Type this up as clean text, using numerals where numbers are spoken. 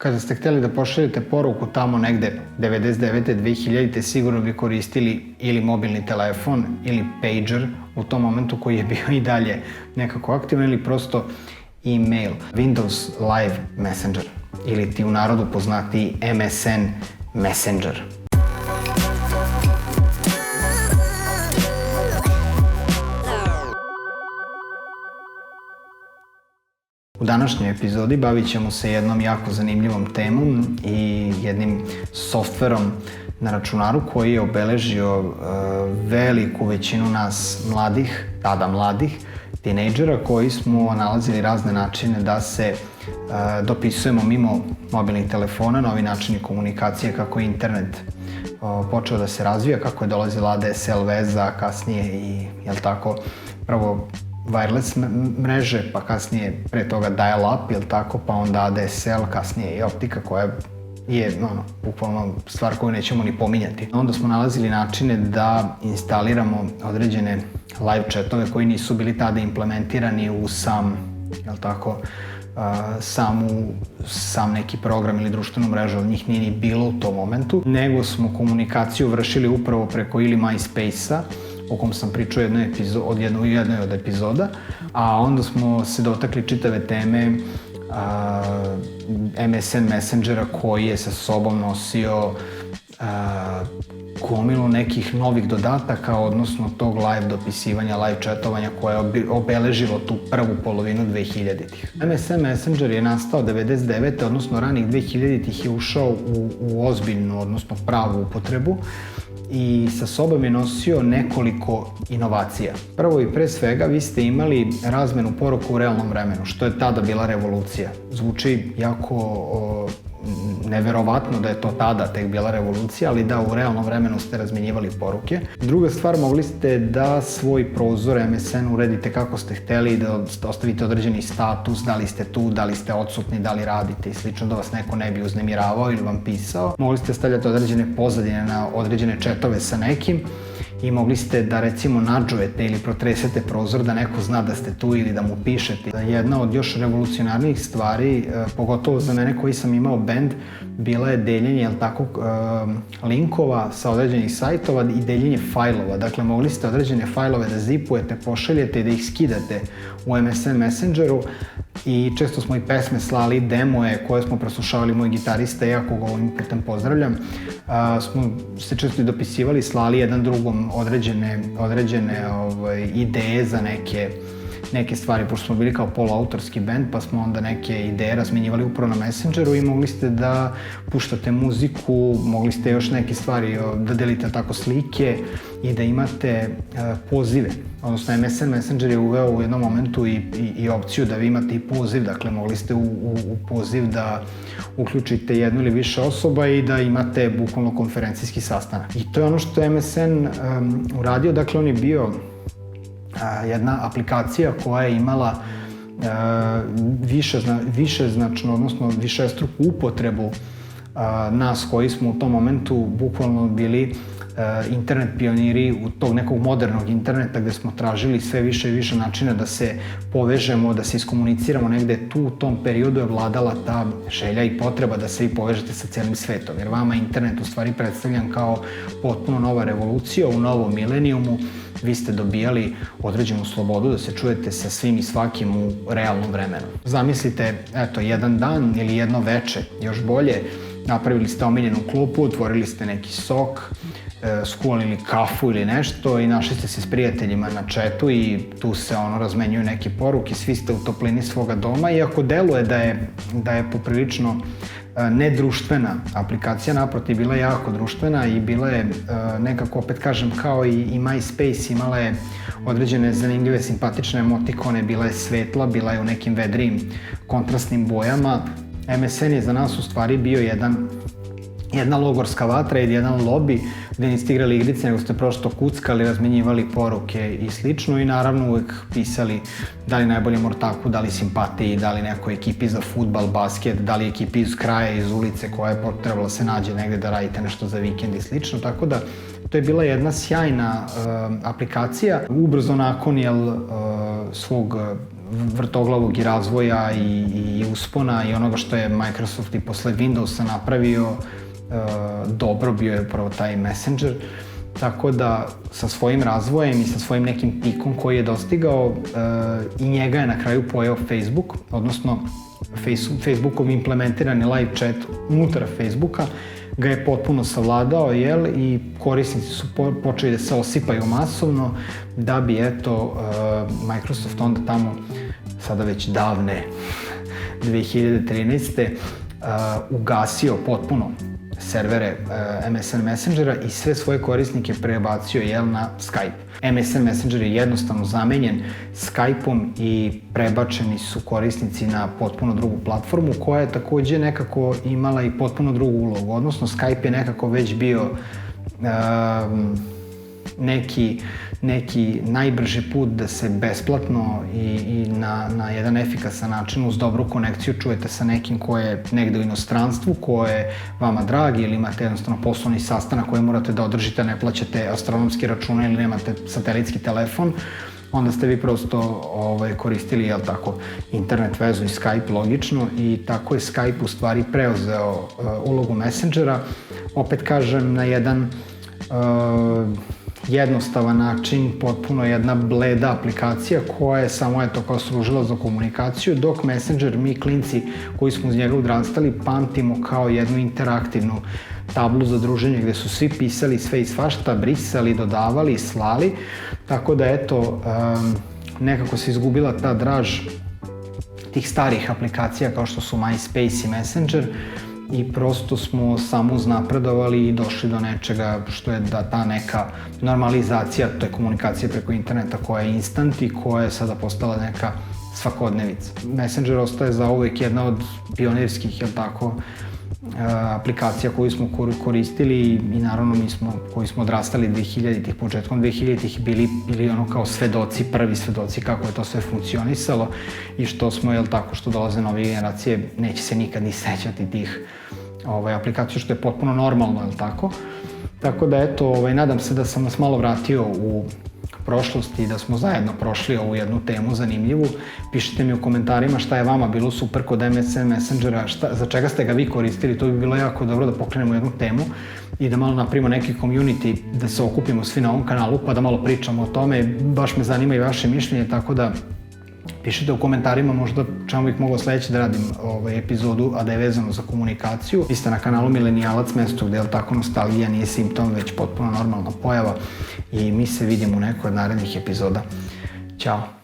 Kada ste hteli da pošaljete poruku tamo negde 99. 2000. sigurno bi koristili ili mobilni telefon ili pager u tom momentu koji je bio i dalje nekako aktivan ili prosto e-mail. Windows Live Messenger ili ti u narodu poznati MSN Messenger. U današnjoj epizodi bavit ćemo se jednom jako zanimljivom temom i jednim softverom na računaru koji je obeležio veliku većinu nas mladih, tada mladih, tinejdžera koji smo nalazili razne načine da se dopisujemo mimo mobilnih telefona, novi načini komunikacije, kako je internet počeo da se razvija, kako je dolazila ADSL veza, kasnije i, jel tako, prvo wireless mreže, pa kasnije pre toga dial-up, jel tako, pa onda ADSL, kasnije i optika koja je, bukvalno stvar koju nećemo ni pominjati. Onda smo nalazili načine da instaliramo određene live chatove koji nisu bili tada implementirani u sam, jel tako, sam neki program ili društvenu mrežu, od njih nije ni bilo u tom momentu, nego smo komunikaciju vršili upravo preko ili MySpace-a, o kom sam pričao u jednoj od epizoda, a onda smo se dotakli čitave teme MSN Messengera koji je sa sobom nosio gomilu nekih novih dodataka, odnosno tog live dopisivanja, live chatovanja koje je obeležilo tu prvu polovinu 2000-ih. MSN Messenger je nastao 99. odnosno ranih 2000-ih je ušao u ozbiljnu, odnosno pravu upotrebu i sa sobom je nosio nekoliko inovacija. Prvo i pre svega vi ste imali razmenu poruka u realnom vremenu, što je tada bila revolucija. Zvuči jako neverovatno da je to tada tek bila revolucija, ali da u realnom vremenu ste razmenjivali poruke. Druga stvar, mogli ste da svoj prozor MSN uredite kako ste hteli, da ostavite određeni status, da li ste tu, da li ste odsutni, da li radite i slično, da vas neko ne bi uznemiravao ili vam pisao. Mogli ste stavljati određene pozadine na određene chatove sa nekim i mogli ste da recimo nadžujete ili protresete prozor da neko zna da ste tu ili da mu pišete. Jedna od još revolucionarnijih stvari, pogotovo za mene koji sam imao band, bila je deljenje linkova sa određenih sajtova i deljenje fajlova. Dakle, mogli ste određene fajlove da zipujete, pošaljete i da ih skidate u MSN Messengeru i često smo i pesme slali, demoje koje smo preslušavali, moj gitarista, ja koga ovim putem pozdravljam, smo se često i dopisivali, slali jedan drugom određene ideje za neke stvari, pošto smo bili kao poluautorski band, pa smo onda neke ideje razmenjivali upravo na Messengeru i mogli ste da puštate muziku, mogli ste još neke stvari da delite tako slike i da imate pozive. Odnosno, MSN Messenger je uveo u jednom momentu i opciju da vi imate i poziv, dakle mogli ste u poziv da uključite jednu ili više osoba i da imate bukvalno konferencijski sastanak. I to je ono što je MSN uradio, dakle on je bio jedna aplikacija koja je imala višeznačnu, odnosno višestruku upotrebu nas koji smo u tom momentu bukvalno bili internet pioniri u tog nekog modernog interneta gde smo tražili sve više i više načina da se povežemo, da se iskomuniciramo negde tu. U tom periodu je vladala ta želja i potreba da se vi povežete sa celim svetom, jer vama internet u stvari predstavljan kao potpuno nova revolucija u novom milenijumu. Vi ste dobijali određenu slobodu da se čujete sa svim i svakim u realnom vremenu. Zamislite, eto, jedan dan ili jedno veče, još bolje, napravili ste omiljenu klupu, otvorili ste neki sok, skuvali kafu ili nešto i našli ste se s prijateljima na chatu i tu se razmenjuju neke poruke, svi ste u toplini svoga doma, iako deluje da je poprilično nedruštvena aplikacija, naprotiv, bila je jako društvena i bila je nekako, opet kažem, kao i MySpace, imala je određene zanimljive, simpatične emotikone, bila je svetla, bila je u nekim vedrijim kontrastnim bojama. MSN je za nas u stvari bio jedna logorska vatra ili jedan lobby gde niste igrali igrice, nego ste prosto kuckali, razmenjivali poruke i slično i naravno uvek pisali da li najboljem ortaku, da li simpatiji, da li nekoj ekipi za fudbal, basket, da li ekipi iz kraja, iz ulice koja je trebalo se nađe negde da radite nešto za vikend i slično, tako da to je bila jedna sjajna aplikacija. Ubrzo nakon svog vrtoglavog i razvoja i uspona i onoga što je Microsoft i posle Windowsa napravio, dobro bio je upravo taj Messenger. Tako da sa svojim razvojem i sa svojim nekim pikom koji je dostigao i njega je na kraju pojeo Facebook, odnosno Facebookov implementirani live chat unutar Facebooka ga je potpuno savladao, i korisnici su počeli da se osipaju masovno, da bi Microsoft onda tamo, sada već davne 2013. Ugasio potpuno servere MSN Messengera i sve svoje korisnike prebacio na Skype. MSN Messenger je jednostavno zamenjen Skype-om i prebačeni su korisnici na potpuno drugu platformu koja je takođe nekako imala i potpuno drugu ulogu, odnosno Skype je nekako već bio neki najbrži put da se besplatno i na jedan efikasan način uz dobru konekciju čujete sa nekim ko je negde u inostranstvu, ko je vama drag ili imate jednostavno poslovni sastanak koji morate da održite, ne plaćate astronomski račune ili nemate satelitski telefon, onda ste vi prosto koristili, internet vezu i Skype, logično, i tako je Skype u stvari preuzeo ulogu Messengera, opet kažem, na jedan jednostavan način, potpuno jedna bleda aplikacija koja je samo kao služila za komunikaciju, dok Messenger mi klinci koji smo uz njega odrastali pamtimo kao jednu interaktivnu tablu za druženje gde su svi pisali sve i svašta, brisali, dodavali, slali, tako da nekako se izgubila ta draž tih starih aplikacija kao što su MySpace i Messenger, i prosto smo samo uznapredovali i došli do nečega što je ta neka normalizacija, to je komunikacija preko interneta koja je instant i koja je sada postala neka svakodnevica. Messenger ostaje zauvek jedna od pionirskih, aplikacija koju smo koristili i naravno mi koji smo odrastali 2000-ih, početkom 2000-ih bili kao prvi svedoci kako je to sve funkcionisalo i što smo, što dolaze nove generacije, neće se nikad ni sećati tih aplikacija, što je potpuno normalno, Tako da nadam se da sam nas malo vratio u prošlosti i da smo zajedno prošli ovu jednu temu zanimljivu. Pišite mi u komentarima šta je vama bilo super kod MSN Messengera, za čega ste ga vi koristili, to bi bilo jako dobro da pokrenemo jednu temu i da malo napravimo neki community, da se okupimo svi na ovom kanalu pa da malo pričamo o tome, baš me zanima i vaše mišljenje, tako da pišite u komentarima možda čemu bih mogao sledeće da radim epizodu, a da je vezano za komunikaciju. Vi ste na kanalu Milenijalac, mesto gde nostalgija nije simptom, već potpuno normalna pojava, i mi se vidimo u nekoj od narednih epizoda. Ćao!